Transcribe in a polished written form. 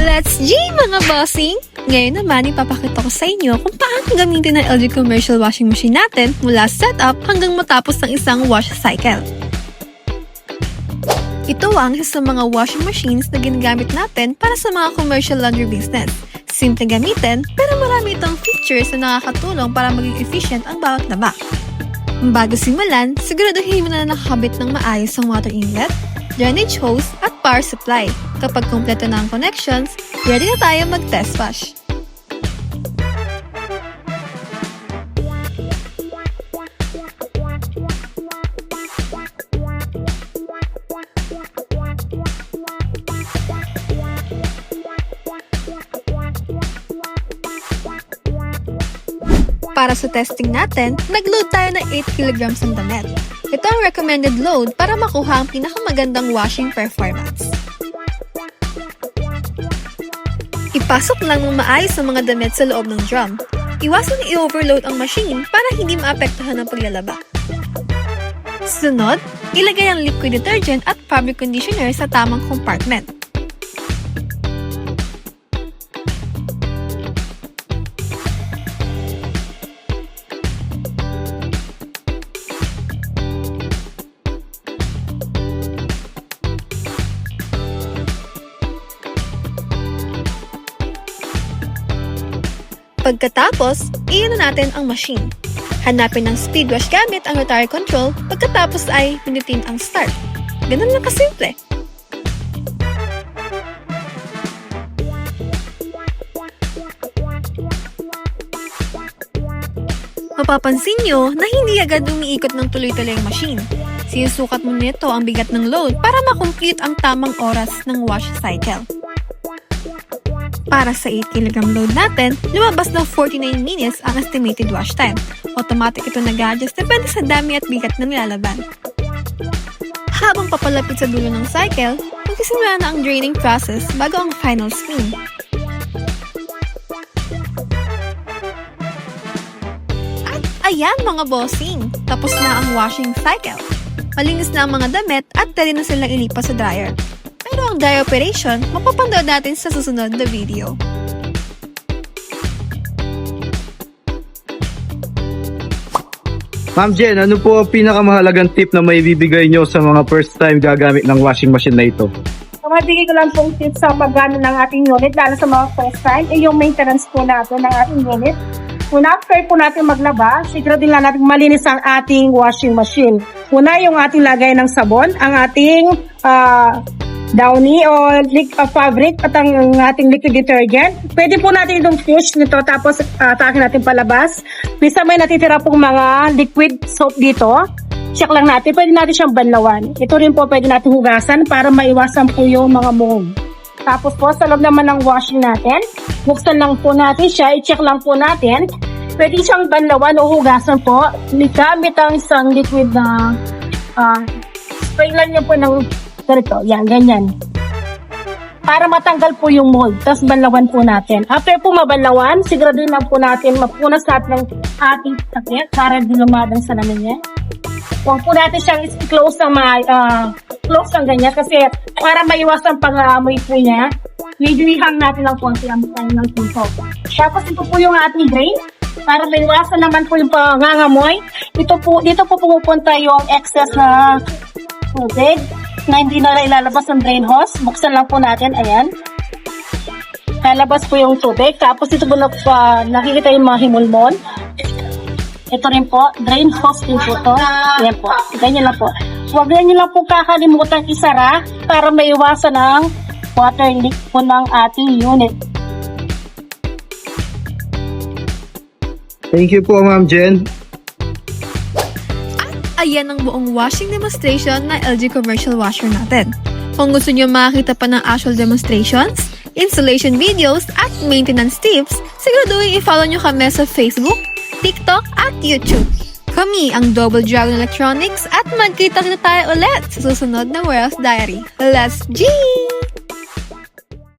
Let's G mga bossing! Ngayon naman ipapakita ko sa inyo kung paano gamitin ang LG commercial washing machine natin mula setup hanggang matapos ng isang wash cycle. Ito ang isa sa mga washing machines na ginagamit natin para sa mga commercial laundry business. Simple gamitin pero marami itong features na nakakatulong para maging efficient ang bawat laba. Bago simulan, siguraduhin mo na nakakabit ng maayos ang water inlet, drainage hose at power supply. Kapag kumpleto na ang connections, ready na tayo mag-test wash. Para sa testing natin, nag-load tayo ng 8 kg ng damit. Ito ang recommended load para makuha ang pinakamagandang washing performance. Ipasok lang ng maayos ang mga damit sa loob ng drum. Iwasan i-overload ang machine para hindi maapektuhan ang paglalaba. Sunod, ilagay ang liquid detergent at fabric conditioner sa tamang compartment. Pagkatapos, iyon na natin ang machine. Hanapin ang speed wash gamit ang rotary control, pagkatapos ay pinutin ang start. Ganun lang kasimple. Mapapansin nyo na hindi agad umiikot ng tuloy-tuloy ang machine. Sinusukat mo nito ang bigat ng load para makomplete ang tamang oras ng wash cycle. Para sa 8 kg load natin, lumabas na 49 minutes ang estimated wash time. Automatic ito nag-adjust depende sa dami at bigat ng nilalaban. Habang papalapit sa dulo ng cycle, magsisimula na ang draining process bago ang final spin. At ayan mga bossing! Tapos na ang washing cycle. Malinis na ang mga damit at pwede na silang ilipas sa dryer. Pero ang dry operation, mapapanood natin sa susunod na video. Ma'am Jen, ano po ang pinakamahalagang tip na may bibigay nyo sa mga first time gagamit ng washing machine na ito? Mabigay ko lang pong tips sa paggamit ng ating unit, lalo sa mga first time, yung maintenance po natin ng ating unit. Una, after po natin maglaba, siguro din lang natin malinis ang ating washing machine. Una, yung ating lagay ng sabon, ang ating downy o fabric at ang ating liquid detergent. Pwede po natin itong fuse nito tapos atake natin palabas. Minsan may natitira pong mga liquid soap dito. Check lang natin. Pwede natin siyang banlawan. Ito rin po pwede natin hugasan para maiwasan po yung mga mold. Tapos po sa loob naman ng washing natin, buksan lang po natin siya. I-check lang po natin. Pwede siyang banlawan o hugasan po. Gamit ang isang liquid na spray lang niya po ng ganito, yan, ganyan. Para matanggal po yung mold, tapos banlawan po natin. After po mabanlawan, siguraduhin lang po natin mapunas lahat ng ating takip para di lumadang sa lamin niya. Huwag po natin siyang i-close close ng ganyan kasi para maiwasan pang-amoy po niya, liduihang natin ng konti ang ng pinto. Tapos ito po yung ating drain. Para maiwasan naman po yung pangangamoy, dito po pumupunta yung excess na tubig na hindi na ilalabas ng drain hose. Buksan lang po natin, ayan. Lalabas po yung tubig. Tapos ito po nakikita yung mga himulmon. Ito rin po, drain hose din po ito. Ayan po, ganyan lang po. Huwag nyo lang po kakalimutan isara para maiwasan ang water leak po ng ating unit. Thank you po, Ma'am Jen. Ayan ang buong washing demonstration na LG commercial washer natin. Kung gusto nyo makakita pa ng actual demonstrations, installation videos, at maintenance tips, siguraduhin i-follow nyo kami sa Facebook, TikTok, at YouTube. Kami ang Double Dragon Electronics at magkita-kita tayo ulit sa susunod na Warehouse Diary. Let's G!